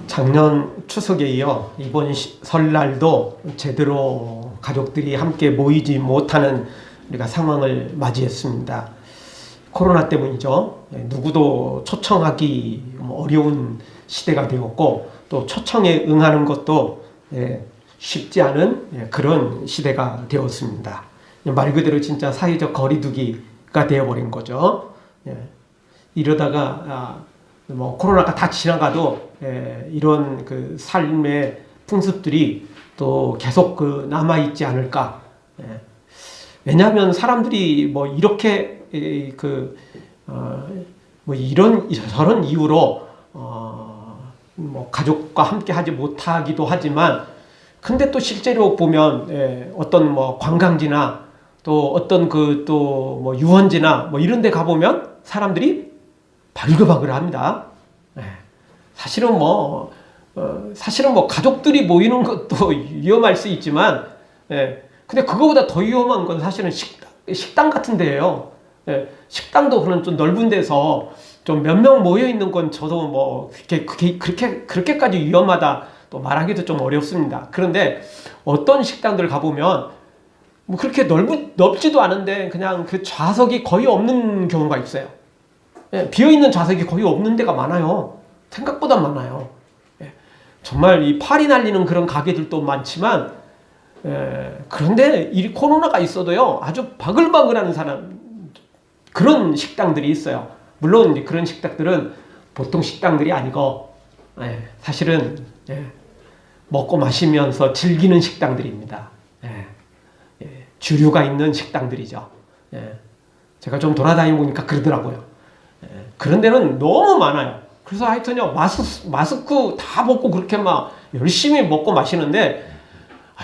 작년 추석에 이어 이번 설날도 제대로 가족들이 함께 모이지 못하는 우리가 상황을 맞이했습니다. 코로나 때문이죠. 누구도 초청하기 어려운 시대가 되었고 또 초청에 응하는 것도 쉽지 않은 그런 시대가 되었습니다. 말 그대로 진짜 사회적 거리두기가 되어버린 거죠. 이러다가 코로나가 다 지나가도 이런 그 삶의 풍습들이 또 계속 남아있지 않을까. 왜냐하면 사람들이 이렇게 이런 저런 이유로 가족과 함께 하지 못하기도 하지만, 근데 또 실제로 보면 어떤 관광지나 또 어떤 유원지나 이런 데 가보면 사람들이 바글바글합니다. 사실은 가족들이 모이는 것도 위험할 수 있지만, 근데 그거보다 더 위험한 건 사실은 식당 같은 데예요. 식당도 그런 좀 넓은 데서 좀 몇 명 모여 있는 건 저도 그렇게까지 위험하다 또 말하기도 좀 어렵습니다. 그런데 어떤 식당들 가보면 그렇게 넓지도 않은데 그냥 그 좌석이 거의 없는 경우가 있어요. 비어있는 좌석이 거의 없는 데가 많아요. 생각보다 많아요. 정말 이 팔이 날리는 그런 가게들도 많지만, 그런데 이 코로나가 있어도요, 아주 바글바글하는 그런 식당들이 있어요. 물론 이제 그런 식당들은 보통 식당들이 아니고, 사실은, 먹고 마시면서 즐기는 식당들입니다. 주류가 있는 식당들이죠. 제가 좀 돌아다니 보니까 그러더라고요. 그런 데는 너무 많아요. 그래서 하여튼요, 마스크 다 벗고 그렇게 막 열심히 먹고 마시는데,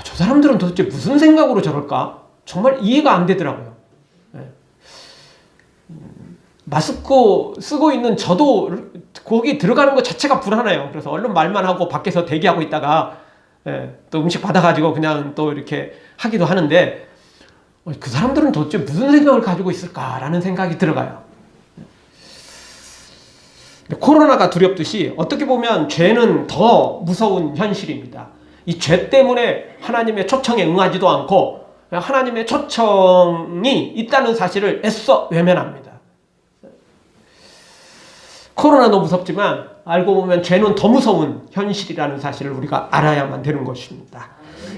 저 사람들은 도대체 무슨 생각으로 저럴까? 정말 이해가 안 되더라고요. 마스크 쓰고 있는 저도 거기 들어가는 것 자체가 불안해요. 그래서 얼른 말만 하고 밖에서 대기하고 있다가 또 음식 받아가지고 그냥 또 이렇게 하기도 하는데, 그 사람들은 도대체 무슨 생각을 가지고 있을까라는 생각이 들어가요. 코로나가 두렵듯이 어떻게 보면 죄는 더 무서운 현실입니다. 이 죄 때문에 하나님의 초청에 응하지도 않고 하나님의 초청이 있다는 사실을 애써 외면합니다. 코로나도 무섭지만 알고 보면 죄는 더 무서운 현실이라는 사실을 우리가 알아야만 되는 것입니다.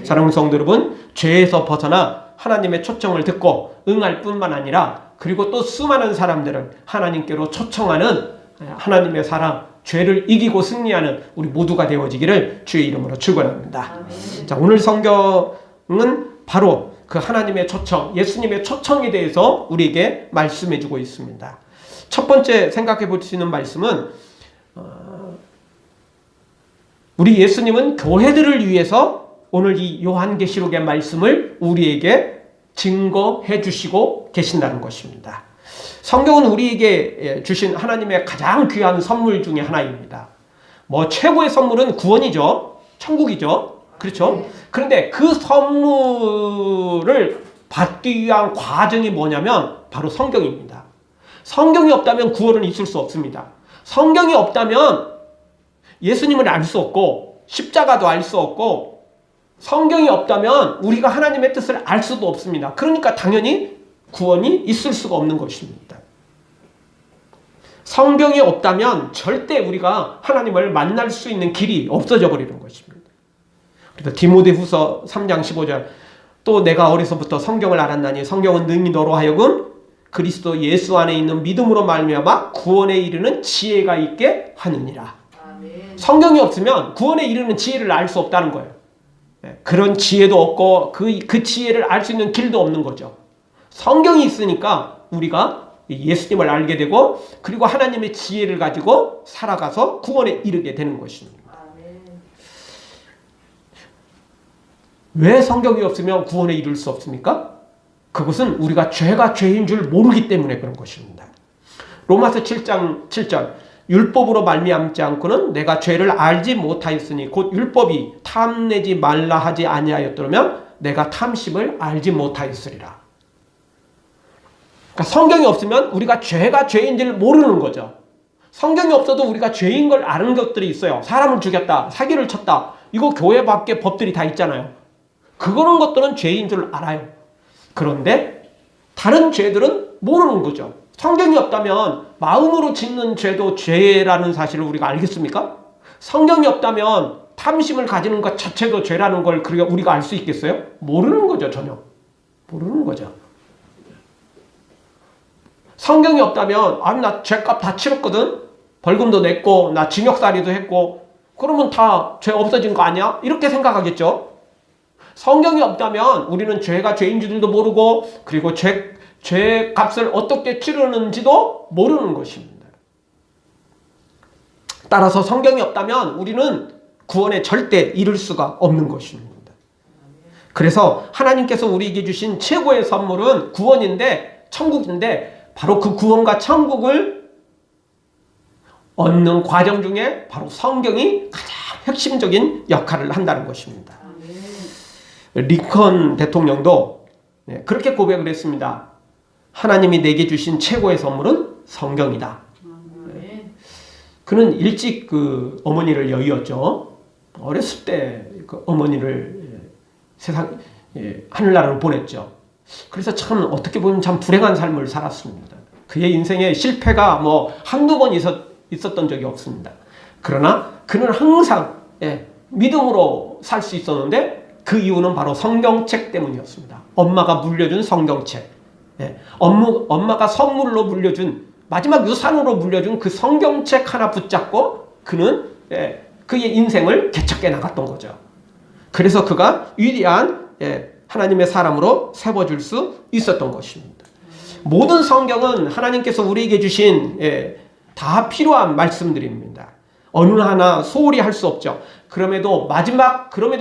사랑하는 성도 여러분, 죄에서 벗어나 하나님의 초청을 듣고 응할 뿐만 아니라 그리고 또 수많은 사람들을 하나님께로 초청하는 하나님의 사랑, 죄를 이기고 승리하는 우리 모두가 되어지기를 주의 이름으로 축원합니다. 자, 오늘 성경은 바로 그 하나님의 초청, 예수님의 초청에 대해서 우리에게 말씀해주고 있습니다. 첫 번째 생각해 볼 수 있는 말씀은 우리 예수님은 교회들을 위해서 오늘 이 요한계시록의 말씀을 우리에게 증거해 주시고 계신다는 것입니다. 성경은 우리에게 주신 하나님의 가장 귀한 선물 중에 하나입니다. 최고의 선물은 구원이죠. 천국이죠. 그렇죠? 그런데 그 선물을 받기 위한 과정이 뭐냐면 바로 성경입니다. 성경이 없다면 구원은 있을 수 없습니다. 성경이 없다면 예수님을 알 수 없고 십자가도 알 수 없고 성경이 없다면 우리가 하나님의 뜻을 알 수도 없습니다. 그러니까 당연히 구원이 있을 수가 없는 것입니다. 성경이 없다면 절대 우리가 하나님을 만날 수 있는 길이 없어져 버리는 것입니다. 그래서 디모데후서 3장 15절 또 내가 어려서부터 성경을 알았나니 성경은 능히 너로 하여금 그리스도 예수 안에 있는 믿음으로 말미암아 구원에 이르는 지혜가 있게 하느니라. 아멘. 성경이 없으면 구원에 이르는 지혜를 알 수 없다는 거예요. 그런 지혜도 없고 그 지혜를 알 수 있는 길도 없는 거죠. 성경이 있으니까 우리가 예수님을 알게 되고 그리고 하나님의 지혜를 가지고 살아가서 구원에 이르게 되는 것입니다. 왜 성경이 없으면 구원에 이를 수 없습니까? 그것은 우리가 죄가 죄인 줄 모르기 때문에 그런 것입니다. 로마서 7장 7절 율법으로 말미암지 않고는 내가 죄를 알지 못하였으니 곧 율법이 탐내지 말라 하지 아니하였더라면 내가 탐심을 알지 못하였으리라. 그러니까 성경이 없으면 우리가 죄가 죄인 줄 모르는 거죠. 성경이 없어도 우리가 죄인 걸 아는 것들이 있어요. 사람을 죽였다, 사기를 쳤다. 이거 교회 밖에 법들이 다 있잖아요. 그런 것들은 죄인 줄 알아요. 그런데 다른 죄들은 모르는 거죠. 성경이 없다면 마음으로 짓는 죄도 죄라는 사실을 우리가 알겠습니까? 성경이 없다면 탐심을 가지는 것 자체도 죄라는 걸 우리가 알 수 있겠어요? 모르는 거죠, 전혀. 모르는 거죠. 성경이 없다면, 아니, 나 죄값 다 치렀거든? 벌금도 냈고, 나 징역살이도 했고, 그러면 다 죄 없어진 거 아니야? 이렇게 생각하겠죠? 성경이 없다면 우리는 죄가 죄인 줄도 모르고, 그리고 죄 값을 어떻게 치르는지도 모르는 것입니다. 따라서 성경이 없다면 우리는 구원에 절대 이룰 수가 없는 것입니다. 그래서 하나님께서 우리에게 주신 최고의 선물은 구원인데, 천국인데, 바로 그 구원과 천국을 얻는 과정 중에 바로 성경이 가장 핵심적인 역할을 한다는 것입니다. 링컨 대통령도 그렇게 고백을 했습니다. 하나님이 내게 주신 최고의 선물은 성경이다. 그는 일찍 그 어머니를 여의었죠. 어렸을 때 그 어머니를 하늘나라로 보냈죠. 그래서 참 어떻게 보면 참 불행한 삶을 살았습니다. 그의 인생에 실패가 뭐 한두 번 있었던 적이 없습니다. 그러나 그는 항상 믿음으로 살 수 있었는데 그 이유는 바로 성경책 때문이었습니다. 엄마가 물려준 성경책. 엄마가 선물로 물려준, 마지막 유산으로 물려준 그 성경책 하나 붙잡고 그는 그의 인생을 개척해 나갔던 거죠. 그래서 그가 위대한 하나님의 사람으로 세워줄 수 있었던 것입니다. 모든 성경은 하나님께서 우리에게 주신 다 필요한 말씀들입니다. 어느 하나 소홀히 할 수 없죠. 그럼에도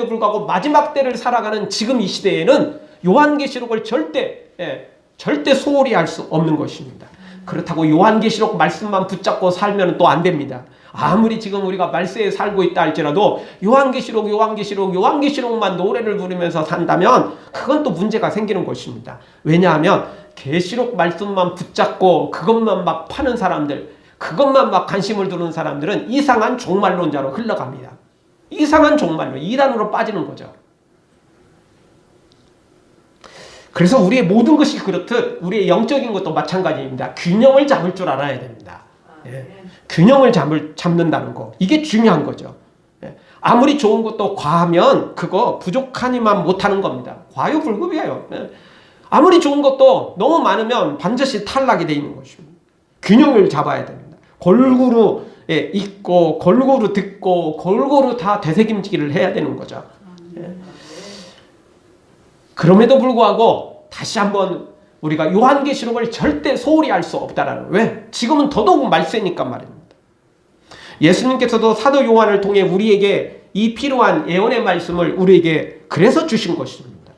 불구하고 마지막 때를 살아가는 지금 이 시대에는 요한계시록을 절대 소홀히 할 수 없는 것입니다. 그렇다고 요한계시록 말씀만 붙잡고 살면 또 안 됩니다. 아무리 지금 우리가 말세에 살고 있다 할지라도 요한계시록만 노래를 부르면서 산다면 그건 또 문제가 생기는 것입니다. 왜냐하면 계시록 말씀만 붙잡고 그것만 막 파는 사람들, 그것만 막 관심을 두는 사람들은 이상한 종말론자로 흘러갑니다. 이상한 종말론, 이단으로 빠지는 거죠. 그래서 우리의 모든 것이 그렇듯 우리의 영적인 것도 마찬가지입니다. 균형을 잡을 줄 알아야 됩니다. 균형을 잡는다는 거, 이게 중요한 거죠. 아무리 좋은 것도 과하면 그거 부족하니만 못하는 겁니다. 과유불급이에요. 아무리 좋은 것도 너무 많으면 반드시 탈락이 되어 있는 것입니다. 균형을 잡아야 됩니다. 골고루 읽고 골고루 듣고 골고루 다 되새김질을 해야 되는 거죠. 그럼에도 불구하고 다시 한번 우리가 요한계시록을 절대 소홀히 할 수 없다라는, 왜? 지금은 더더욱 말세니까 말입니다. 예수님께서도 사도 요한을 통해 우리에게 이 필요한 예언의 말씀을 우리에게 그래서 주신 것입니다.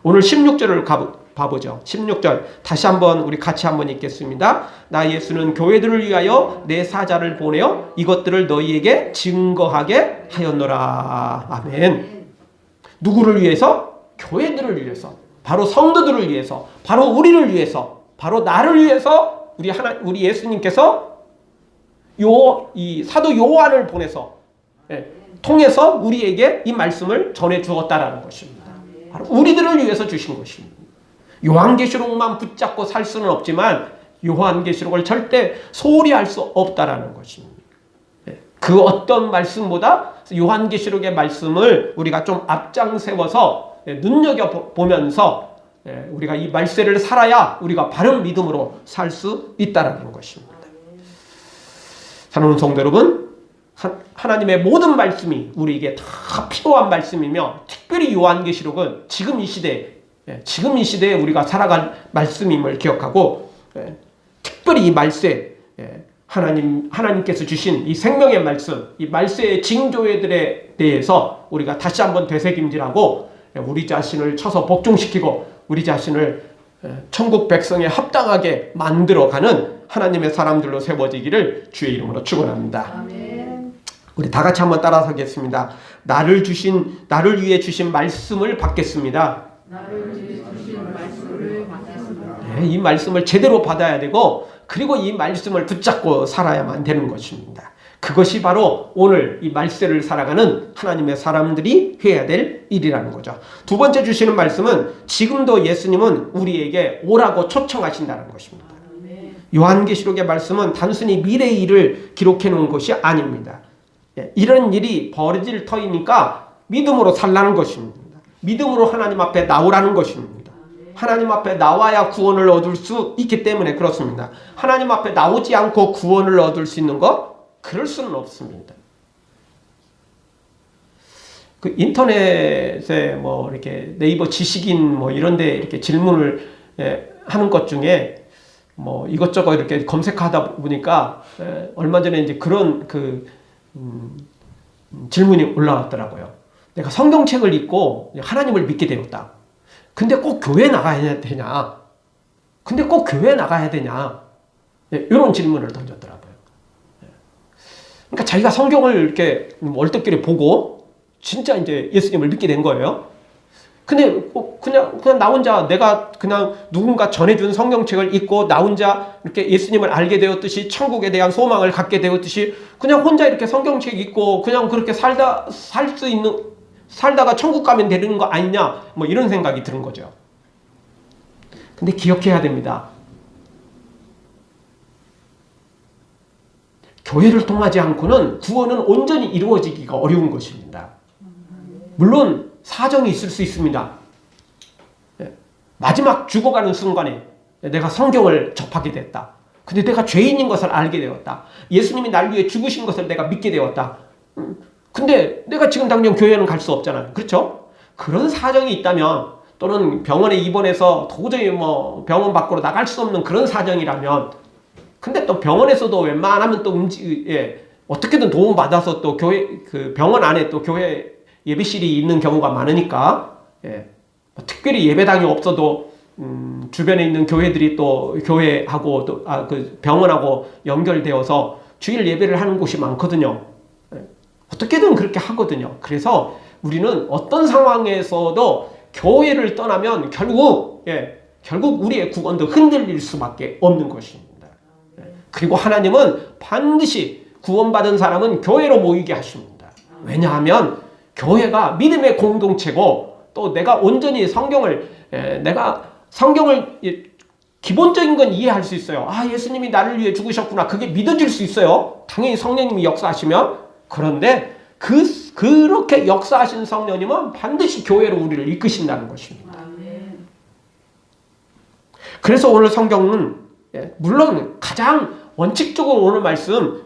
오늘 16절을 봐보죠. 16절 다시 한번 우리 같이 한번 읽겠습니다. 나 예수는 교회들을 위하여 내 사자를 보내어 이것들을 너희에게 증거하게 하였노라. 아멘. 누구를 위해서? 교회들을 위해서, 바로 성도들을 위해서, 바로 우리를 위해서, 바로 나를 위해서 우리 예수님께서 이 사도 요한을 보내서 통해서 우리에게 이 말씀을 전해 주었다라는 것입니다. 바로 우리들을 위해서 주신 것입니다. 요한계시록만 붙잡고 살 수는 없지만 요한계시록을 절대 소홀히 할 수 없다라는 것입니다. 그 어떤 말씀보다 요한계시록의 말씀을 우리가 좀 앞장 세워서 눈여겨보면서 우리가 이 말세를 살아야 우리가 바른 믿음으로 살 수 있다는 것입니다. 사랑하는 성도 여러분, 하나님의 모든 말씀이 우리에게 다 필요한 말씀이며 특별히 요한계시록은 지금 이 시대에 우리가 살아갈 말씀임을 기억하고 특별히 이 말세, 하나님께서 주신 이 생명의 말씀, 이 말세의 징조들에 대해서 우리가 다시 한번 되새김질하고 우리 자신을 쳐서 복종시키고 우리 자신을 천국 백성에 합당하게 만들어가는 하나님의 사람들로 세워지기를 주의 이름으로 축원합니다. 아멘. 우리 다 같이 한번 따라서겠습니다. 나를 위해 주신 말씀을 받겠습니다. 나를 위해 주신 말씀을 받겠습니다. 이 말씀을 제대로 받아야 되고 그리고 이 말씀을 붙잡고 살아야만 되는 것입니다. 그것이 바로 오늘 이 말세를 살아가는 하나님의 사람들이 해야 될 일이라는 거죠. 두 번째 주시는 말씀은 지금도 예수님은 우리에게 오라고 초청하신다는 것입니다. 요한계시록의 말씀은 단순히 미래의 일을 기록해 놓은 것이 아닙니다. 이런 일이 벌어질 터이니까 믿음으로 살라는 것입니다. 믿음으로 하나님 앞에 나오라는 것입니다. 하나님 앞에 나와야 구원을 얻을 수 있기 때문에 그렇습니다. 하나님 앞에 나오지 않고 구원을 얻을 수 있는 것? 그럴 수는 없습니다. 그 인터넷에 뭐 이렇게 네이버 지식인 뭐 이런데 이렇게 질문을 하는 것 중에 뭐 이것저것 이렇게 검색하다 보니까 얼마 전에 이제 그런 질문이 올라왔더라고요. 내가 성경책을 읽고 하나님을 믿게 되었다. 근데 꼭 교회 나가야 되냐? 근데 꼭 교회 나가야 되냐? 이런 질문을 던졌더라고요. 그러니까 자기가 성경을 이렇게 얼떨결에 보고 진짜 이제 예수님을 믿게 된 거예요. 근데 그냥 나 혼자 내가 그냥 누군가 전해준 성경책을 읽고 나 혼자 이렇게 예수님을 알게 되었듯이 천국에 대한 소망을 갖게 되었듯이 그냥 혼자 이렇게 성경책 읽고 그냥 그렇게 살다가 천국 가면 되는 거 아니냐 뭐 이런 생각이 드는 거죠. 근데 기억해야 됩니다. 교회를 통하지 않고는 구원은 온전히 이루어지기가 어려운 것입니다. 물론 사정이 있을 수 있습니다. 마지막 죽어가는 순간에 내가 성경을 접하게 됐다. 근데 내가 죄인인 것을 알게 되었다. 예수님이 날 위해 죽으신 것을 내가 믿게 되었다. 근데 내가 지금 당장 교회는 갈 수 없잖아요. 그렇죠? 그런 사정이 있다면 또는 병원에 입원해서 도저히 뭐 병원 밖으로 나갈 수 없는 그런 사정이라면 근데 또 병원에서도 웬만하면 또 어떻게든 도움받아서 또 교회, 그 병원 안에 또 교회 예배실이 있는 경우가 많으니까, 특별히 예배당이 없어도, 주변에 있는 교회들이 또 교회하고 또, 그 병원하고 연결되어서 주일 예배를 하는 곳이 많거든요. 어떻게든 그렇게 하거든요. 그래서 우리는 어떤 상황에서도 교회를 떠나면 결국 우리의 구원도 흔들릴 수밖에 없는 것입니다. 그리고 하나님은 반드시 구원받은 사람은 교회로 모이게 하십니다. 왜냐하면 교회가 믿음의 공동체고 또 내가 온전히 성경을 기본적인 건 이해할 수 있어요. 아, 예수님이 나를 위해 죽으셨구나. 그게 믿어질 수 있어요. 당연히 성령님이 역사하시면. 그런데 그렇게 역사하신 성령님은 반드시 교회로 우리를 이끄신다는 것입니다. 그래서 오늘 성경은 물론 가장 원칙적으로 오늘 말씀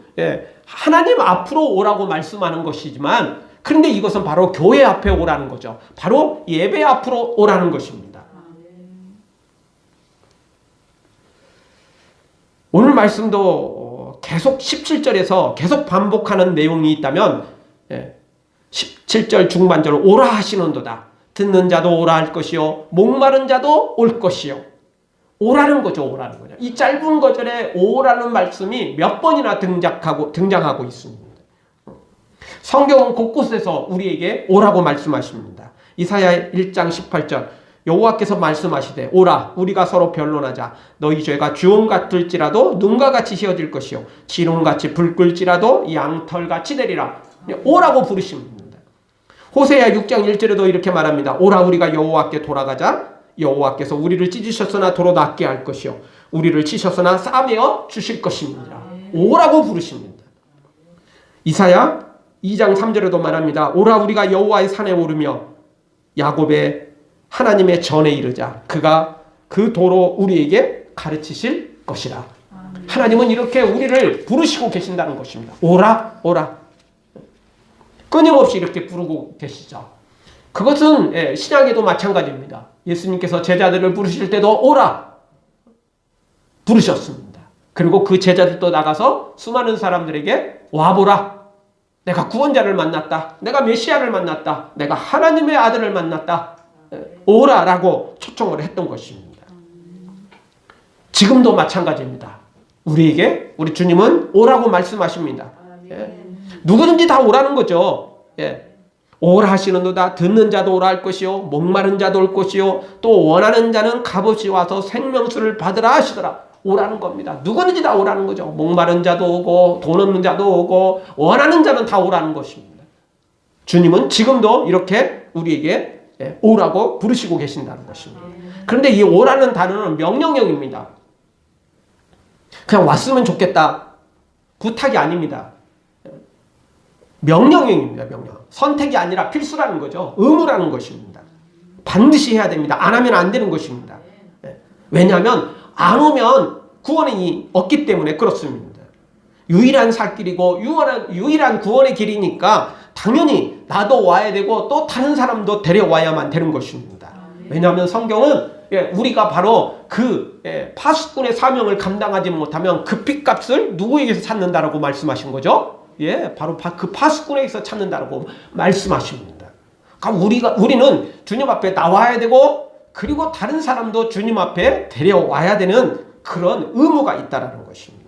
하나님 앞으로 오라고 말씀하는 것이지만 그런데 이것은 바로 교회 앞에 오라는 거죠. 바로 예배 앞으로 오라는 것입니다. 오늘 말씀도 계속 17절에서 계속 반복하는 내용이 있다면 17절 중반절 오라 하시는도다. 듣는 자도 오라 할 것이요 목마른 자도 올 것이요. 오라는 거죠. 오라는 거죠. 이 짧은 거절에 오라는 말씀이 몇 번이나 등장하고 있습니다. 성경은 곳곳에서 우리에게 오라고 말씀하십니다. 이사야 1장 18절 여호와께서 말씀하시되 오라 우리가 서로 변론하자. 너희 죄가 주홍 같을지라도 눈과 같이 휘어질 것이요 진홍같이 불 끓지라도 양털같이 되리라. 오라고 부르십니다. 호세아 6장 1절에도 이렇게 말합니다. 오라 우리가 여호와께 돌아가자. 여호와께서 우리를 찢으셨으나 도로 낫게 할 것이요 우리를 치셨으나 싸매어 주실 것입니다. 오라고 부르십니다. 이사야 2장 3절에도 말합니다. 오라 우리가 여호와의 산에 오르며 야곱의 하나님의 전에 이르자. 그가 그 도로 우리에게 가르치실 것이라. 하나님은 이렇게 우리를 부르시고 계신다는 것입니다. 오라 오라. 끊임없이 이렇게 부르고 계시죠. 그것은 신약에도 마찬가지입니다. 예수님께서 제자들을 부르실 때도 오라 부르셨습니다. 그리고 그 제자들도 나가서 수많은 사람들에게 와보라. 내가 구원자를 만났다. 내가 메시아를 만났다. 내가 하나님의 아들을 만났다. 오라라고 초청을 했던 것입니다. 지금도 마찬가지입니다. 우리에게 우리 주님은 오라고 말씀하십니다. 누구든지 다 오라는 거죠. 오라 하시는도다. 듣는 자도 오라 할 것이요 목마른 자도 올 것이요 또 원하는 자는 값없이 와서 생명수를 받으라 하시더라. 오라는 겁니다. 누구든지 다 오라는 거죠. 목마른 자도 오고 돈 없는 자도 오고 원하는 자는 다 오라는 것입니다. 주님은 지금도 이렇게 우리에게 오라고 부르시고 계신다는 것입니다. 그런데 이 오라는 단어는 명령형입니다. 그냥 왔으면 좋겠다. 부탁이 아닙니다. 명령형입니다. 명령. 선택이 아니라 필수라는 거죠. 의무라는 것입니다. 반드시 해야 됩니다. 안 하면 안 되는 것입니다. 왜냐하면 안 오면 구원이 없기 때문에 그렇습니다. 유일한 살 길이고 유일한 구원의 길이니까 당연히 나도 와야 되고 또 다른 사람도 데려와야만 되는 것입니다. 왜냐하면 성경은 우리가 바로 그 파수꾼의 사명을 감당하지 못하면 그 핏값을 누구에게서 찾는다라고 말씀하신 거죠? 바로 그 파수꾼에게서 찾는다라고 말씀하십니다. 그러니까 우리는 주님 앞에 나와야 되고 그리고 다른 사람도 주님 앞에 데려와야 되는 그런 의무가 있다라는 것입니다.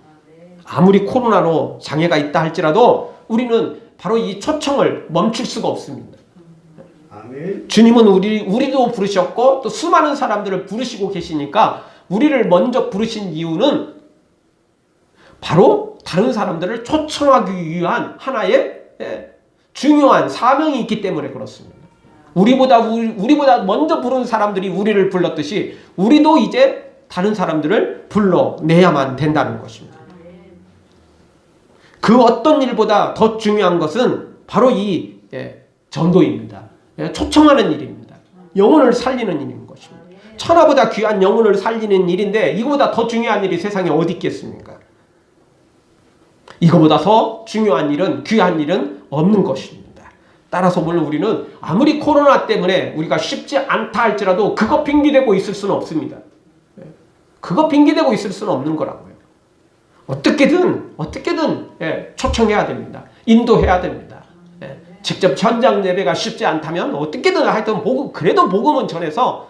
아무리 코로나로 장애가 있다 할지라도 우리는 바로 이 초청을 멈출 수가 없습니다. 주님은 우리도 부르셨고 또 수많은 사람들을 부르시고 계시니까 우리를 먼저 부르신 이유는 바로 다른 사람들을 초청하기 위한 하나의 중요한 사명이 있기 때문에 그렇습니다. 우리보다 먼저 부른 사람들이 우리를 불렀듯이 우리도 이제 다른 사람들을 불러내야만 된다는 것입니다. 그 어떤 일보다 더 중요한 것은 바로 이 전도입니다. 초청하는 일입니다. 영혼을 살리는 일인 것입니다. 천하보다 귀한 영혼을 살리는 일인데 이거보다 더 중요한 일이 세상에 어디 있겠습니까? 이거보다 더 중요한 일은 귀한 일은 없는 것입니다. 따라서 물론 우리는 아무리 코로나 때문에 우리가 쉽지 않다 할지라도 그거 핑계대고 있을 수는 없습니다. 그거 핑계대고 있을 수는 없는 거라고요. 어떻게든 초청해야 됩니다. 인도해야 됩니다. 직접 현장 예배가 쉽지 않다면 어떻게든 하여튼 그래도 복음은 전해서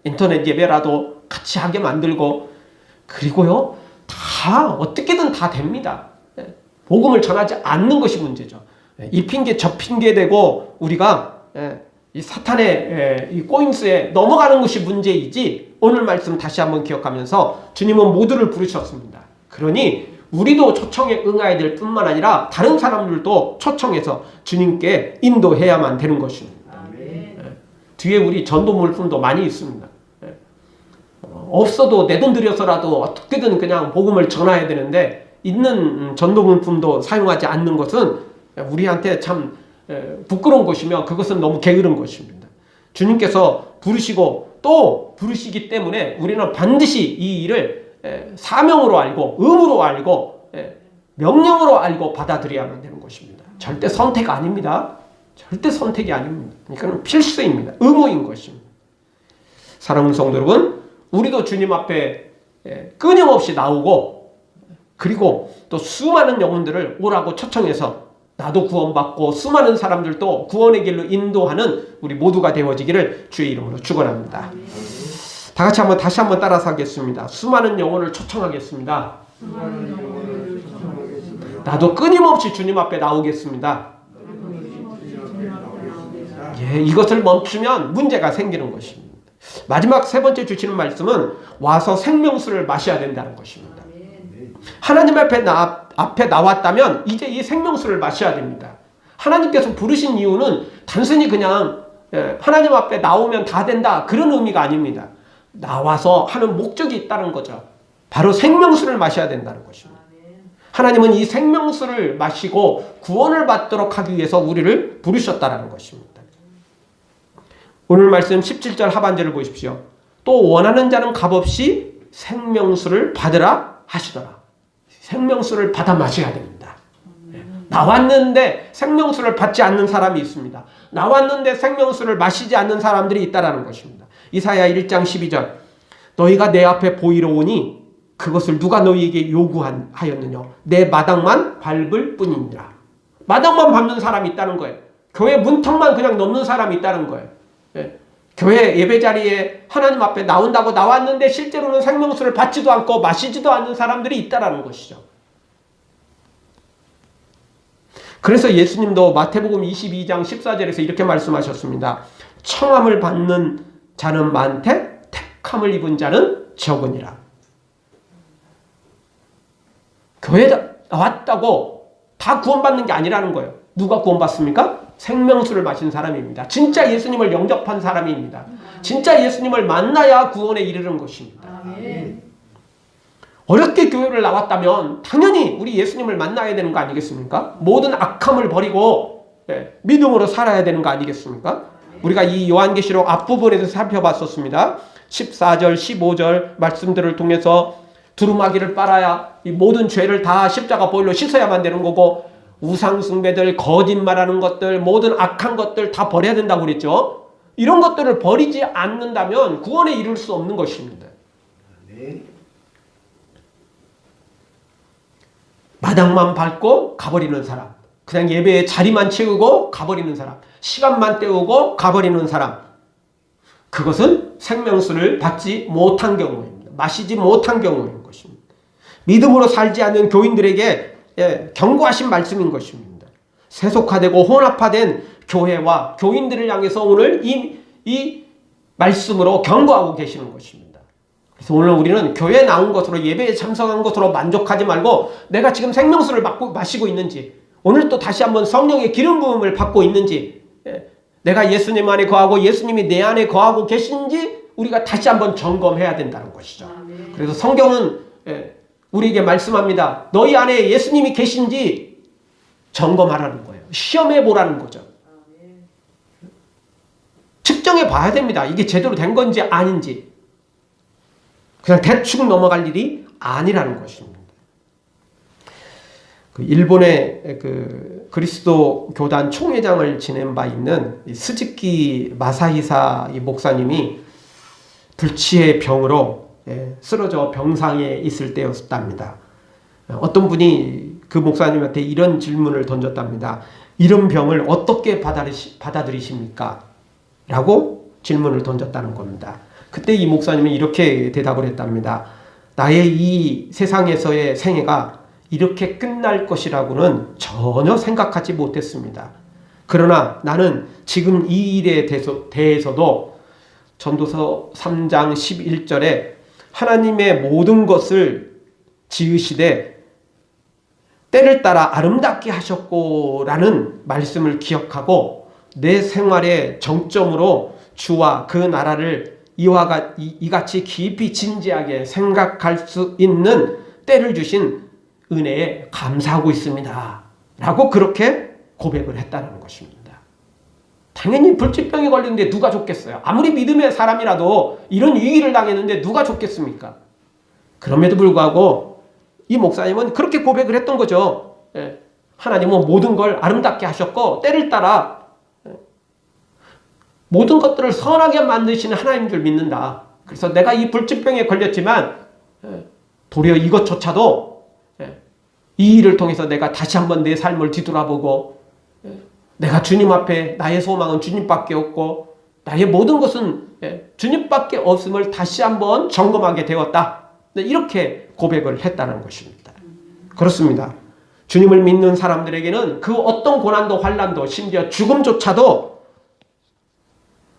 인터넷 예배라도 같이 하게 만들고 그리고요 다 어떻게든 다 됩니다. 복음을 전하지 않는 것이 문제죠. 이 핑계 저 핑계 대고 우리가 이 사탄의 이 꼬임수에 넘어가는 것이 문제이지 오늘 말씀 다시 한번 기억하면서 주님은 모두를 부르셨습니다. 그러니 우리도 초청에 응해야 될 뿐만 아니라 다른 사람들도 초청해서 주님께 인도해야만 되는 것입니다. 뒤에 우리 전도 물품도 많이 있습니다. 없어도 내 돈 들여서라도 어떻게든 그냥 복음을 전해야 되는데 있는 전도 물품도 사용하지 않는 것은 우리한테 참 부끄러운 것이며 그것은 너무 게으른 것입니다. 주님께서 부르시고 또 부르시기 때문에 우리는 반드시 이 일을 사명으로 알고 의무로 알고 명령으로 알고 받아들여야만 되는 것입니다. 절대 선택 아닙니다. 절대 선택이 아닙니다. 그러니까 필수입니다. 의무인 것입니다. 사랑하는 성도 여러분, 우리도 주님 앞에 끊임없이 나오고 그리고 또 수많은 영혼들을 오라고 초청해서 나도 구원받고 수많은 사람들도 구원의 길로 인도하는 우리 모두가 되어지기를 주의 이름으로 축원합니다. 다 같이 다시 한번 따라서 하겠습니다. 수많은 영혼을 초청하겠습니다. 나도 끊임없이 주님 앞에 나오겠습니다. 이것을 멈추면 문제가 생기는 것입니다. 마지막 세 번째 주시는 말씀은 와서 생명수를 마셔야 된다는 것입니다. 하나님 앞에 나왔다면 이제 이 생명수를 마셔야 됩니다. 하나님께서 부르신 이유는 단순히 그냥 하나님 앞에 나오면 다 된다 그런 의미가 아닙니다. 나와서 하는 목적이 있다는 거죠. 바로 생명수를 마셔야 된다는 것입니다. 하나님은 이 생명수를 마시고 구원을 받도록 하기 위해서 우리를 부르셨다는 것입니다. 오늘 말씀 17절 하반절을 보십시오. 또 원하는 자는 값없이 생명수를 받으라 하시더라. 생명수를 받아 마셔야 됩니다. 나왔는데 생명수를 받지 않는 사람이 있습니다. 나왔는데 생명수를 마시지 않는 사람들이 있다라는 것입니다. 이사야 1장 12절 너희가 내 앞에 보이러 오니 그것을 누가 너희에게 요구하였느냐 내 마당만 밟을 뿐이니라. 마당만 밟는 사람이 있다는 거예요. 교회 문턱만 그냥 넘는 사람이 있다는 거예요. 교회 예배자리에 하나님 앞에 나온다고 나왔는데 실제로는 생명수를 받지도 않고 마시지도 않는 사람들이 있다는 것이죠. 그래서 예수님도 마태복음 22장 14절에서 이렇게 말씀하셨습니다. 청함을 받는 자는 많되 택함을 입은 자는 적으니라. 교회에 나왔다고 다 구원받는 게 아니라는 거예요. 누가 구원받습니까? 생명수를 마신 사람입니다. 진짜 예수님을 영접한 사람입니다. 진짜 예수님을 만나야 구원에 이르는 것입니다. 어렵게 교회를 나왔다면 당연히 우리 예수님을 만나야 되는 거 아니겠습니까? 모든 악함을 버리고 믿음으로 살아야 되는 거 아니겠습니까? 우리가 이 요한계시록 앞부분에서 살펴봤었습니다. 14절, 15절 말씀들을 통해서 두루마기를 빨아야 이 모든 죄를 다 십자가 보혈로 씻어야만 되는 거고, 우상숭배들, 거짓말하는 것들, 모든 악한 것들 다 버려야 된다고 그랬죠. 이런 것들을 버리지 않는다면 구원에 이룰 수 없는 것입니다. 마당만 밟고 가버리는 사람, 그냥 예배의 자리만 채우고 가버리는 사람, 시간만 때우고 가버리는 사람, 그것은 생명수를 받지 못한 경우입니다. 마시지 못한 경우인 것입니다. 믿음으로 살지 않는 교인들에게 경고하신 말씀인 것입니다. 세속화되고 혼합화된 교회와 교인들을 향해서 오늘 이 말씀으로 경고하고 계시는 것입니다. 그래서 오늘 우리는 교회에 나온 것으로, 예배에 참석한 것으로 만족하지 말고 내가 지금 생명수를 마시고 있는지, 오늘 또 다시 한번 성령의 기름 부음을 받고 있는지, 내가 예수님 안에 거하고 예수님이 내 안에 거하고 계신지 우리가 다시 한번 점검해야 된다는 것이죠. 그래서 성경은 우리에게 말씀합니다. 너희 안에 예수님이 계신지 점검하라는 거예요. 시험해 보라는 거죠. 측정해 봐야 됩니다. 이게 제대로 된 건지 아닌지. 그냥 대충 넘어갈 일이 아니라는 것입니다. 일본의 그리스도 교단 총회장을 지낸 바 있는 스즈키 마사히사 목사님이 불치의 병으로 쓰러져 병상에 있을 때였답니다. 어떤 분이 그 목사님한테 이런 질문을 던졌답니다. 이런 병을 어떻게 받아들이십니까? 라고 질문을 던졌다는 겁니다. 그때 이 목사님이 이렇게 대답을 했답니다. 나의 이 세상에서의 생애가 이렇게 끝날 것이라고는 전혀 생각하지 못했습니다. 그러나 나는 지금 이 일에 대해서도 전도서 3장 11절에 하나님의 모든 것을 지으시되 때를 따라 아름답게 하셨고 라는 말씀을 기억하고 내 생활의 정점으로 주와 그 나라를 이같이 깊이 진지하게 생각할 수 있는 때를 주신 은혜에 감사하고 있습니다. 라고 그렇게 고백을 했다는 것입니다. 당연히 불치병이 걸리는데 누가 좋겠어요? 아무리 믿음의 사람이라도 이런 위기를 당했는데 누가 좋겠습니까? 그럼에도 불구하고 이 목사님은 그렇게 고백을 했던 거죠. 하나님은 모든 걸 아름답게 하셨고 때를 따라 모든 것들을 선하게 만드시는 하나님인 줄 믿는다. 그래서 내가 이 불치병에 걸렸지만 도리어 이것조차도 이 일을 통해서 내가 다시 한번 내 삶을 뒤돌아보고 내가 주님 앞에 나의 소망은 주님밖에 없고 나의 모든 것은 주님밖에 없음을 다시 한번 점검하게 되었다. 이렇게 고백을 했다는 것입니다. 그렇습니다. 주님을 믿는 사람들에게는 그 어떤 고난도 환난도 심지어 죽음조차도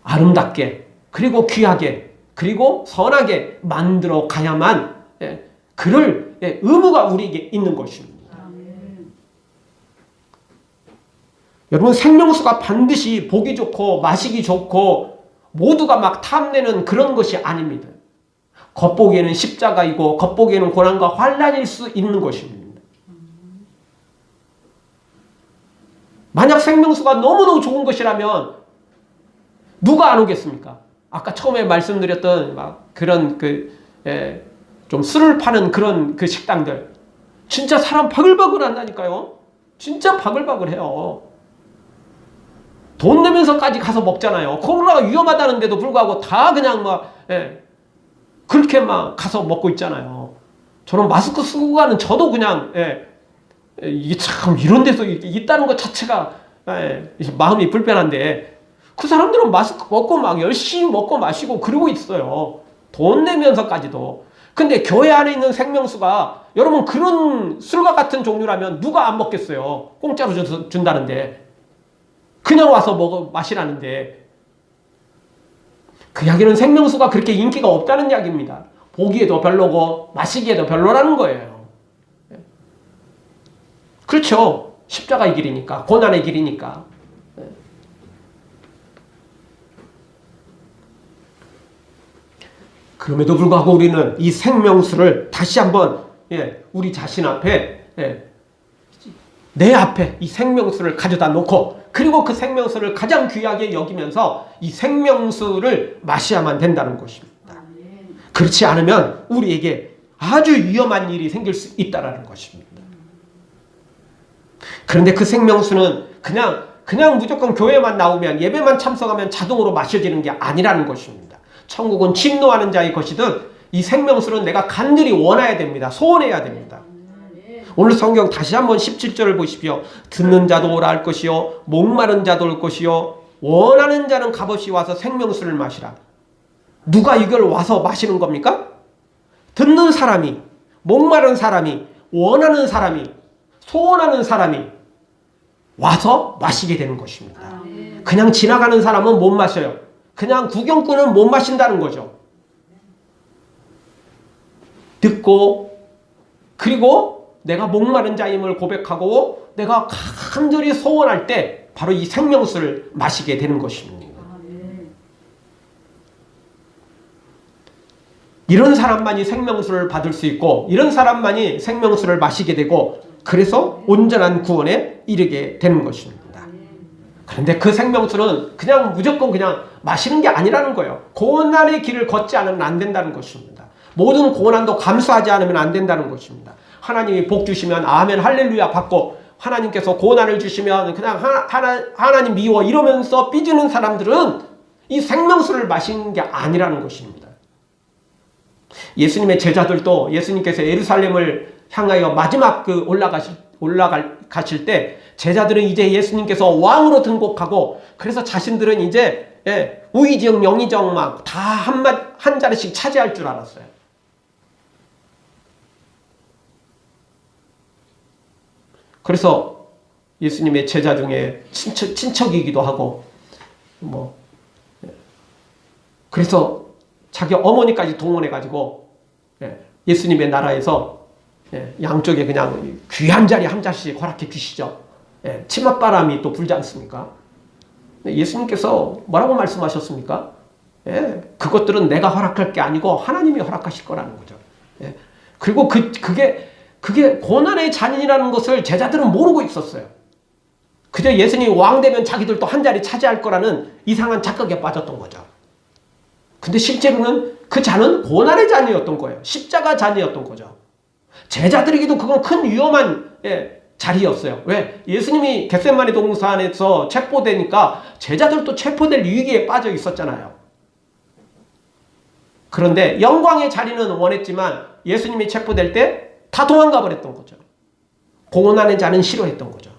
아름답게 그리고 귀하게 그리고 선하게 만들어 가야만 그럴 의무가 우리에게 있는 것입니다. 여러분, 생명수가 반드시 보기 좋고 마시기 좋고 모두가 막 탐내는 그런 것이 아닙니다. 겉보기에는 십자가이고 겉보기에는 고난과 환난일 수 있는 것입니다. 만약 생명수가 너무너무 좋은 것이라면 누가 안 오겠습니까? 아까 처음에 말씀드렸던 막 그런 좀 술을 파는 그런 그 식당들 진짜 사람 바글바글 한다니까요. 진짜 바글바글해요. 돈 내면서까지 가서 먹잖아요. 코로나가 위험하다는데도 불구하고 다 그냥 막 그렇게 막 가서 먹고 있잖아요. 저는 마스크 쓰고 가는 저도 그냥 이게 참 이런 데서 있다는 것 자체가 마음이 불편한데 그 사람들은 마스크 먹고 막 열심히 먹고 마시고 그러고 있어요. 돈 내면서까지도. 근데 교회 안에 있는 생명수가 여러분 그런 술과 같은 종류라면 누가 안 먹겠어요. 공짜로 준다는데. 그냥 와서 마시라는데. 그 이야기는 생명수가 그렇게 인기가 없다는 이야기입니다. 보기에도 별로고 마시기에도 별로라는 거예요. 그렇죠. 십자가의 길이니까, 고난의 길이니까. 그럼에도 불구하고 우리는 이 생명수를 다시 한번 우리 자신 앞에 내 앞에 이 생명수를 가져다 놓고 그리고 그 생명수를 가장 귀하게 여기면서 이 생명수를 마셔야만 된다는 것입니다. 그렇지 않으면 우리에게 아주 위험한 일이 생길 수 있다는 것입니다. 그런데 그 생명수는 그냥 무조건 교회만 나오면 예배만 참석하면 자동으로 마셔지는 게 아니라는 것입니다. 천국은 진노하는 자의 것이든 이 생명수는 내가 간절히 원해야 됩니다. 소원해야 됩니다. 오늘 성경 다시 한번 17절을 보십시오. 듣는 자도 오라 할 것이요 목마른 자도 올 것이요 원하는 자는 값없이 와서 생명수를 마시라. 누가 이걸 와서 마시는 겁니까? 듣는 사람이, 목마른 사람이, 원하는 사람이, 소원하는 사람이 와서 마시게 되는 것입니다. 그냥 지나가는 사람은 못 마셔요. 그냥 구경꾼은 못 마신다는 거죠. 듣고 그리고 내가 목마른 자임을 고백하고 내가 간절히 소원할 때 바로 이 생명수를 마시게 되는 것입니다. 이런 사람만이 생명수를 받을 수 있고 이런 사람만이 생명수를 마시게 되고 그래서 온전한 구원에 이르게 되는 것입니다. 그런데 그 생명수는 그냥 무조건 그냥 마시는 게 아니라는 거예요. 고난의 길을 걷지 않으면 안 된다는 것입니다. 모든 고난도 감수하지 않으면 안 된다는 것입니다. 하나님이 복 주시면 아멘 할렐루야 받고 하나님께서 고난을 주시면 그냥 하나님 미워 이러면서 삐지는 사람들은 이 생명수를 마시는 게 아니라는 것입니다. 예수님의 제자들도 예수님께서 예루살렘을 향하여 마지막 올라가실 때 제자들은 이제 예수님께서 왕으로 등극하고 그래서 자신들은 이제 우의정 영의정 막 다 한 자리씩 차지할 줄 알았어요. 그래서 예수님의 제자 중에 친척이기도 하고 그래서 자기 어머니까지 동원해가지고 예수님의 나라에서 양쪽에 그냥 귀한 자리 한 자씩 허락해 주시죠. 치맛바람이 또 불지 않습니까? 예수님께서 뭐라고 말씀하셨습니까? 그것들은 내가 허락할 게 아니고 하나님이 허락하실 거라는 거죠. 그리고 그게 고난의 잔인이라는 것을 제자들은 모르고 있었어요. 그저 예수님이 왕 되면 자기들도 한 자리 차지할 거라는 이상한 착각에 빠졌던 거죠. 근데 실제로는 그 잔은 고난의 잔이었던 거예요. 십자가 잔이었던 거죠. 제자들에게도 그건 큰 위험한 자리였어요. 왜? 예수님이 겟세마네 동산에서 체포되니까 제자들도 체포될 위기에 빠져 있었잖아요. 그런데 영광의 자리는 원했지만 예수님이 체포될 때 다 도망가 버렸던 거죠. 고난의 잔은 싫어했던 거죠.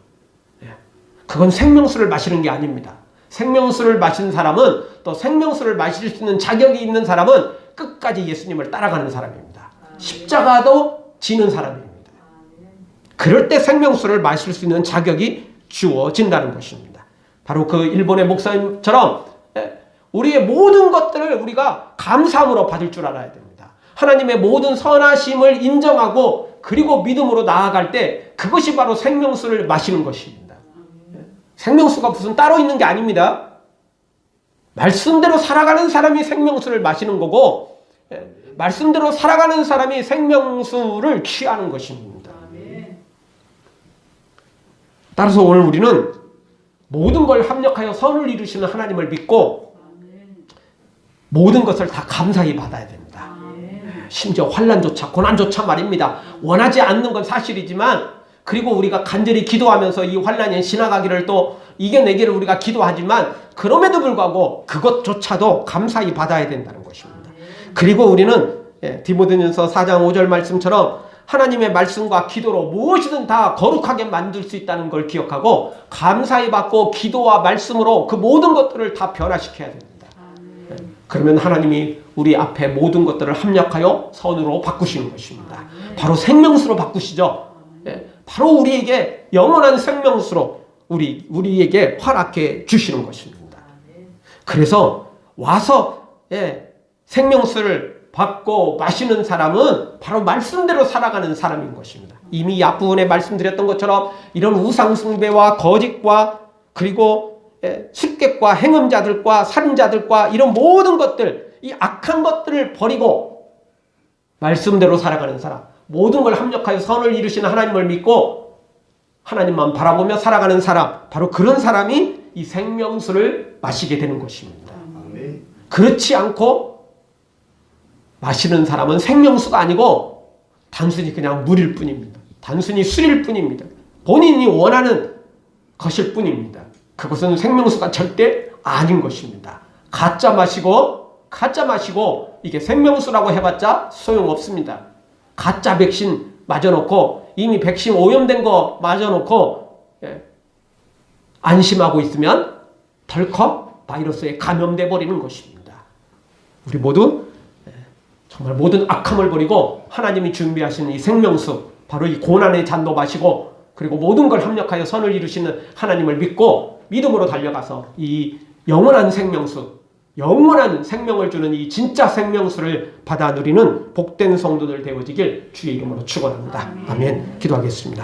그건 생명수를 마시는 게 아닙니다. 생명수를 마신 사람은 또 생명수를 마실 수 있는 자격이 있는 사람은 끝까지 예수님을 따라가는 사람입니다. 십자가도 지는 사람입니다. 그럴 때 생명수를 마실 수 있는 자격이 주어진다는 것입니다. 바로 그 일본의 목사님처럼 우리의 모든 것들을 우리가 감사함으로 받을 줄 알아야 됩니다. 하나님의 모든 선하심을 인정하고 그리고 믿음으로 나아갈 때 그것이 바로 생명수를 마시는 것입니다. 생명수가 무슨 따로 있는 게 아닙니다. 말씀대로 살아가는 사람이 생명수를 마시는 거고 말씀대로 살아가는 사람이 생명수를 취하는 것입니다. 따라서 오늘 우리는 모든 걸 합력하여 선을 이루시는 하나님을 믿고 모든 것을 다 감사히 받아야 됩니다. 심지어 환난조차 고난조차 말입니다. 원하지 않는 건 사실이지만 그리고 우리가 간절히 기도하면서 이 환난이 지나가기를 또 이겨내기를 우리가 기도하지만 그럼에도 불구하고 그것조차도 감사히 받아야 된다는 것입니다. 그리고 우리는 디모데전서 4장 5절 말씀처럼 하나님의 말씀과 기도로 무엇이든 다 거룩하게 만들 수 있다는 걸 기억하고 감사히 받고 기도와 말씀으로 그 모든 것들을 다 변화시켜야 됩니다. 그러면 하나님이 우리 앞에 모든 것들을 합력하여 선으로 바꾸시는 것입니다. 바로 생명수로 바꾸시죠. 바로 우리에게 영원한 생명수로 우리에게 허락해 주시는 것입니다. 그래서 와서 생명수를 받고 마시는 사람은 바로 말씀대로 살아가는 사람인 것입니다. 이미 앞부분에 말씀드렸던 것처럼 이런 우상숭배와 거짓과 그리고 술객과 행음자들과 살인자들과 이런 모든 것들, 이 악한 것들을 버리고 말씀대로 살아가는 사람, 모든 걸 합력하여 선을 이루시는 하나님을 믿고 하나님만 바라보며 살아가는 사람, 바로 그런 사람이 이 생명수를 마시게 되는 것입니다. 그렇지 않고 마시는 사람은 생명수가 아니고 단순히 그냥 물일 뿐입니다. 단순히 술일 뿐입니다. 본인이 원하는 것일 뿐입니다. 그것은 생명수가 절대 아닌 것입니다. 가짜 마시고 이게 생명수라고 해봤자 소용없습니다. 가짜 백신 맞아놓고 이미 백신 오염된 거 맞아놓고 안심하고 있으면 덜컥 바이러스에 감염돼 버리는 것입니다. 우리 모두 정말 모든 악함을 버리고 하나님이 준비하신 이 생명수, 바로 이 고난의 잔도 마시고 그리고 모든 걸 합력하여 선을 이루시는 하나님을 믿고 믿음으로 달려가서 이 영원한 생명수, 영원한 생명을 주는 이 진짜 생명수를 받아 누리는 복된 성도들 되어지길 주의 이름으로 축원합니다. 아멘. 기도하겠습니다.